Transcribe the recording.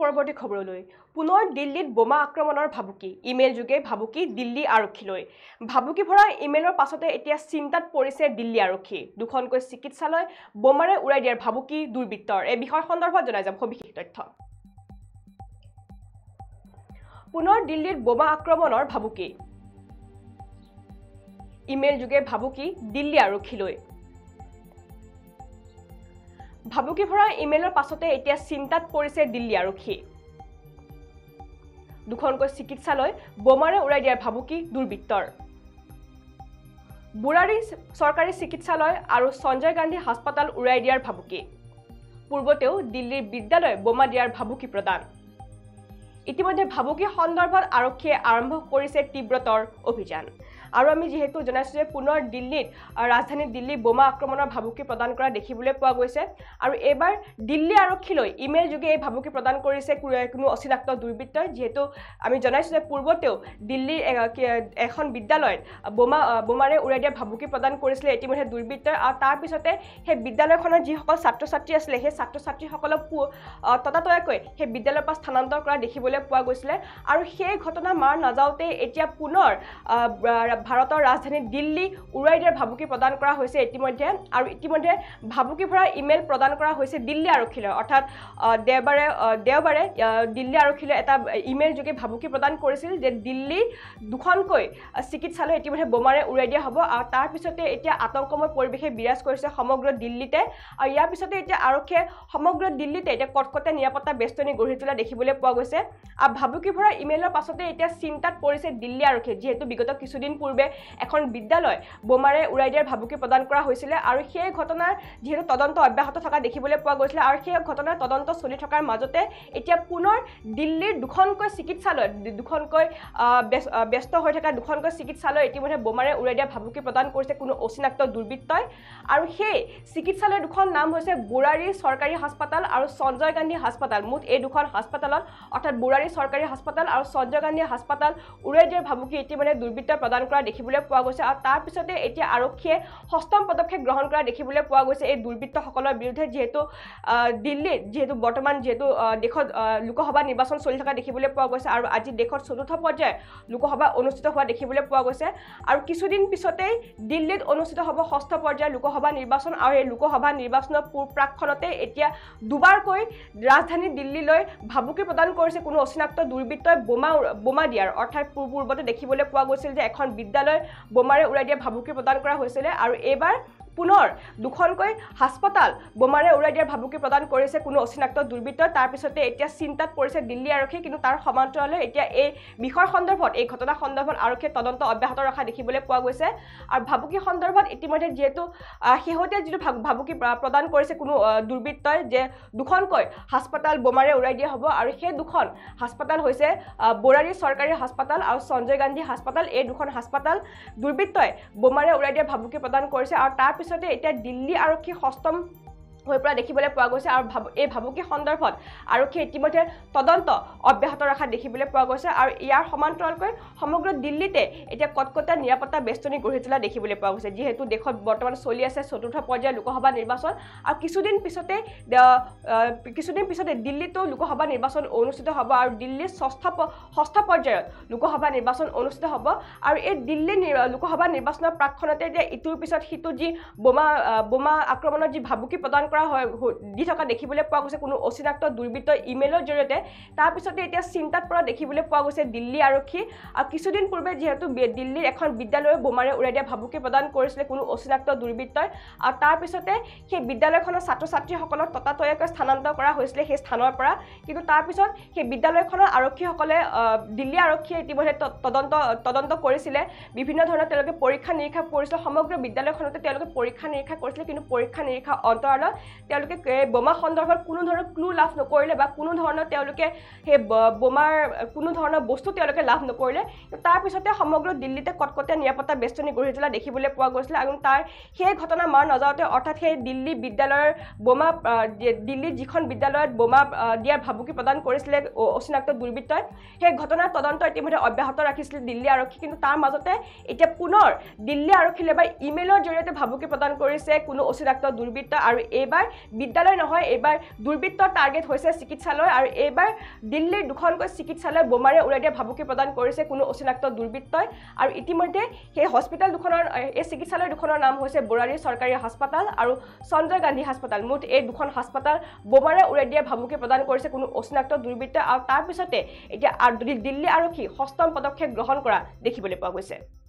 পৰৱৰ্তী খবৰলৈ পুনৰ দিল্লীত বোমা আক্ৰমণৰ ভাবুকি ইমেইল যোগে ভাবুকি দিল্লী আৰক্ষীলৈ ভাবুকি ভৰা ইমেইলৰ পাছতে এতিয়া চিন্তাত পৰিছে দিল্লী আৰক্ষী দুখনকৈ চিকিৎসালয় বোমাৰে উৰাই দিয়াৰ ভাবুকি দুৰ্বৃত্তৰ এই বিষয় সন্দৰ্ভত জনাই যাম সবিশেষ তথ্য পুনৰ দিল্লীত বোমা আক্ৰমণৰ ভাবুকি ইমেইল যোগে ভাবুকি দিল্লী আৰক্ষীলৈ ভাবুকি ভৰা ইমেইলৰ পাছতে এতিয়া চিন্তাত পৰিছে দিল্লী আৰক্ষী দুখনকৈ চিকিৎসালয় বোমাৰে উৰাই দিয়াৰ ভাবুকি দুৰ্বৃত্তৰ বুৰাৰী চৰকাৰী চিকিৎসালয় আৰু সঞ্জয় গান্ধী হাস্পতাল উৰাই দিয়াৰ ভাবুকি পূৰ্বতেও দিল্লীৰ বিদ্যালয় বোমা দিয়াৰ ভাবুকি প্ৰদান ইতিমধ্যে ভাবুকি সন্দৰ্ভত আৰক্ষীয়ে আৰম্ভ কৰিছে তীব্ৰতৰ অভিযান আৰু আমি যেহেতু জনাইছো যে পুনৰ দিল্লীত ৰাজধানী দিল্লী বোমা আক্ৰমণৰ ভাবুকি প্ৰদান কৰা দেখিবলৈ পোৱা গৈছে আৰু এবাৰ দিল্লী আৰক্ষীলৈ ইমেইল যোগে এই ভাবুকি প্ৰদান কৰিছে কোনো অচিনাক্ত দুৰ্বৃত্তই যেহেতু আমি জনাইছো যে পূৰ্বতেও দিল্লীৰ এখন বিদ্যালয়ত বোমাৰে উৰাই দিয়া ভাবুকি প্ৰদান কৰিছিলে ইতিমধ্যে দুৰ্বৃত্তই আৰু তাৰ পিছতে সেই বিদ্যালয়খনৰ যিসকল ছাত্ৰ ছাত্ৰী আছিলে সেই ছাত্ৰ ছাত্ৰীসকলক ততাতয়াকৈ সেই বিদ্যালয়ৰ পৰা স্থানান্তৰ কৰা দেখিবলৈ পোৱা গৈছিলে আৰু সেই ঘটনা মাৰ নাযাওঁতে এতিয়া পুনৰ ভাৰতৰ ৰাজধানী দিল্লী উৰাই দিয়াৰ ভাবুকি প্ৰদান কৰা হৈছে ইতিমধ্যে ভাবুকি ভৰা ইমেইল প্ৰদান কৰা হৈছে দিল্লী আৰক্ষীলৈ অৰ্থাৎ দেওবাৰে দিল্লী আৰক্ষীলৈ এটা ইমেইল যোগে ভাবুকি প্ৰদান কৰিছিল যে দিল্লী দুখনকৈ চিকিৎসালয় ইতিমধ্যে বোমাৰে উৰাই দিয়া হ'ব আৰু তাৰ পিছতে এতিয়া আতংকময় পৰিৱেশে বিৰাজ কৰিছে সমগ্ৰ দিল্লীতে আৰু ইয়াৰ পিছতে এতিয়া আৰক্ষীয়ে সমগ্ৰ দিল্লীতে এতিয়া কটকটীয়া নিৰাপত্তা বেষ্টনী গঢ়ি তোলা দেখিবলৈ পোৱা গৈছে আৰু ভাবুকি ভৰা ইমেইলৰ পাছতে এতিয়া চিন্তাত পৰিছে দিল্লী আৰক্ষী যেহেতু বিগত কিছুদিন পূৰ্বে এখন বিদ্যালয় বোমাৰে উৰাই দিয়াৰ ভাবুকি প্ৰদান কৰা হৈছিল আৰু সেই ঘটনাৰ যেহেতু তদন্ত অব্যাহত থকা দেখিবলৈ পোৱা গৈছিল আৰু সেই ঘটনাৰ তদন্ত চলি থকাৰ মাজতে এতিয়া পুনৰ দিল্লীৰ দুখনকৈ চিকিৎসালয় দুখনকৈ ব্যস্ত হৈ থকা দুখনকৈ চিকিৎসালয় ইতিমধ্যে বোমাৰে উৰাই দিয়া ভাবুকি প্ৰদান কৰিছে কোনো অচিনাক্ত দুৰ্বৃত্তই আৰু সেই চিকিৎসালয় দুখন নাম হৈছে বুৰাৰী চৰকাৰী হাস্পতাল আৰু সঞ্জয় গান্ধী হাস্পতাল মুঠ এই দুখন হাস্পতালত অৰ্থাৎ বুৰাৰী চৰকাৰী হাস্পতাল আৰু সঞ্জয় গান্ধী হাস্পতাল উৰাই দিয়াৰ ভাবুকি ইতিমধ্যে দুৰ্বৃত্তই প্ৰদান কৰা দেখিবলৈ পোৱা গৈছে আৰু তাৰ পিছতে এতিয়া আৰক্ষীয়ে হস্তম পদক্ষেপ গ্ৰহণ কৰা দেখিবলৈ পোৱা গৈছে এই দুৰ্বৃত্তসকলৰ বিৰুদ্ধে দিল্লীত বৰ্তমান দেশত লোকসভা নিৰ্বাচন চলি থকা দেখিবলৈ পোৱা গৈছে আৰু আজি দেশত চতুৰ্থ পৰ্যায়ৰ লোকসভা অনুষ্ঠিত হোৱা দেখিবলৈ পোৱা গৈছে আৰু কিছুদিন পিছতেই দিল্লীত অনুষ্ঠিত হ'ব ষষ্ঠ পৰ্যায়ৰ লোকসভা নিৰ্বাচন আৰু এই লোকসভা নিৰ্বাচনৰ প্ৰাকখনতে এতিয়া দুবাৰকৈ ৰাজধানী দিল্লীলৈ ভাবুকি প্ৰদান কৰিছে কোনো অচিনাক্ত দুৰ্বৃত্তই বোমা দিয়াৰ অৰ্থাৎ পূৰ্বতে দেখিবলৈ পোৱা গৈছিল যে এখন বিদ্যালয় বোমাৰে উৰাই দিয়া ভাবুকি প্ৰদান কৰা হৈছিল আৰু এইবাৰ পুনৰ দুখনকৈ হাস্পতাল বোমাৰে উৰাই দিয়াৰ ভাবুকি প্ৰদান কৰিছে কোনো অচিনাক্ত দুৰ্বৃত্তই তাৰ পিছতে এতিয়া চিন্তাত পৰিছে দিল্লী আৰক্ষী কিন্তু তাৰ সমান্তৰাললৈ এতিয়া এই বিষয় সন্দৰ্ভত এই ঘটনা সন্দৰ্ভত আৰক্ষীয়ে তদন্ত অব্যাহত ৰখা দেখিবলৈ পোৱা গৈছে আৰু ভাবুকি সন্দৰ্ভত ইতিমধ্যে যেহেতু শেহতীয়া যিটো ভাবুকি প্ৰদান কৰিছে কোনো দুৰ্বৃত্তই যে দুখনকৈ হাস্পতাল বোমাৰে উৰাই দিয়া হ'ব আৰু সেই দুখন হাস্পতাল হৈছে বুৰাৰী চৰকাৰী হাস্পতাল আৰু সঞ্জয় গান্ধী হাস্পতাল এই দুখন হাস্পতাল দুৰ্বৃত্তই বোমাৰে উৰাই দিয়া ভাবুকি প্ৰদান কৰিছে আৰু তাৰ পিছতে এতিয়া দিল্লী আৰক্ষী হস্তম হৈ পৰা দেখিবলৈ পোৱা গৈছে আৰু এই ভাবুকি সন্দৰ্ভত আৰক্ষীয়ে ইতিমধ্যে তদন্ত অব্যাহত ৰখা দেখিবলৈ পোৱা গৈছে আৰু ইয়াৰ সমান্তৰালকৈ সমগ্ৰ দিল্লীতে এতিয়া কটকটীয়া নিৰাপত্তা বেষ্টনী গঢ়ি তোলা দেখিবলৈ পোৱা গৈছে যিহেতু দেশত বৰ্তমান চলি আছে চতুৰ্থ পৰ্যায়ৰ লোকসভা নিৰ্বাচন আৰু কিছুদিন পিছতে দিল্লীতো লোকসভা নিৰ্বাচন অনুষ্ঠিত হ'ব আৰু দিল্লীৰ ষষ্ঠ পৰ্যায়ত লোকসভা নিৰ্বাচন অনুষ্ঠিত হ'ব আৰু এই দিল্লী লোকসভা নিৰ্বাচনৰ প্ৰাকখনতে এতিয়া ইটোৰ পিছত সিটো যি বোমা আক্ৰমণৰ যি ভাবুকি প্ৰদান দি থকা দেখিবলৈ পোৱা গৈছে কোনো অচিনাক্ত দুৰ্বৃত্ত ইমেইলৰ জৰিয়তে তাৰ পিছতে এতিয়া চিন্তাত পৰা দেখিবলৈ পোৱা গৈছে দিল্লী আৰক্ষী আৰু কিছুদিন পূৰ্বে যেহেতু দিল্লীৰ এখন বিদ্যালয় বোমাৰে উৰাই দিয়া ভাবুকি প্ৰদান কৰিছিলে কোনো অচিনাক্ত দুৰ্বৃত্তই আৰু তাৰ পিছতে সেই বিদ্যালয়খনৰ ছাত্ৰ ছাত্ৰীসকলক ততাতয়াকৈ স্থানান্তৰ কৰা হৈছিলে সেই স্থানৰ পৰা কিন্তু তাৰ পিছত সেই বিদ্যালয়খনৰ আৰক্ষীসকলে দিল্লী আৰক্ষীয়ে ইতিমধ্যে তদন্ত কৰিছিলে বিভিন্ন ধৰণৰ তেওঁলোকে পৰীক্ষা নিৰীক্ষা কৰিছিল সমগ্ৰ বিদ্যালয়খনতে তেওঁলোকে পৰীক্ষা নিৰীক্ষা কৰিছিলে কিন্তু পৰীক্ষা নিৰীক্ষা অন্তৰালত তেওঁলোকে বোমা সন্দৰ্ভত কোনো ধৰণৰ ক্লু লাভ নকৰিলে বা কোনো ধৰণৰ তেওঁলোকে সেই বোমাৰ কোনো ধৰণৰ বস্তু তেওঁলোকে লাভ নকৰিলে তাৰ পিছতে সমগ্ৰ দিল্লীতে কটকটীয়া নিৰাপত্তা বেষ্টনী গঢ়ি তোলা দেখিবলৈ পোৱা গৈছিল আৰু তাৰ সেই ঘটনা মাৰ নাযাওঁতে অৰ্থাৎ সেই দিল্লী বিদ্যালয়ৰ দিল্লীত যিখন বিদ্যালয়ত বোমা দিয়াৰ ভাবুকি প্ৰদান কৰিছিলে অচিনাক্ত দুৰ্বৃত্তই সেই ঘটনাৰ তদন্ত ইতিমধ্যে অব্যাহত ৰাখিছিল দিল্লী আৰক্ষী কিন্তু তাৰ মাজতে এতিয়া পুনৰ দিল্লী আৰক্ষীলৈ বা ইমেইলৰ জৰিয়তে ভাবুকি প্ৰদান কৰিছে কোনো অচিনাক্ত দুৰ্বৃত্ত আৰু এইবাৰ এইবাৰ বিদ্যালয় নহয় এইবাৰ দুৰ্বৃত্তৰ টাৰ্গেট হৈছে চিকিৎসালয় আৰু এইবাৰ দিল্লীৰ দুখনকৈ চিকিৎসালয় বোমাৰে উৰাই দিয়া ভাবুকি প্ৰদান কৰিছে কোনো অচিনাক্ত দুৰ্বৃত্তই আৰু ইতিমধ্যে সেই হস্পিটেল দুখনৰ এই চিকিৎসালয় দুখনৰ নাম হৈছে বৰাৰী চৰকাৰী হাস্পাতাল আৰু সঞ্জয় গান্ধী হাস্পাতাল মুঠ এই দুখন হাস্পাতাল বোমাৰে উৰাই দিয়া ভাবুকি প্ৰদান কৰিছে কোনো অচিনাক্ত দুৰ্বৃত্তই আৰু তাৰ পিছতে এতিয়া দিল্লী আৰক্ষী হস্তম পদক্ষেপ গ্ৰহণ কৰা দেখিবলৈ পোৱা গৈছে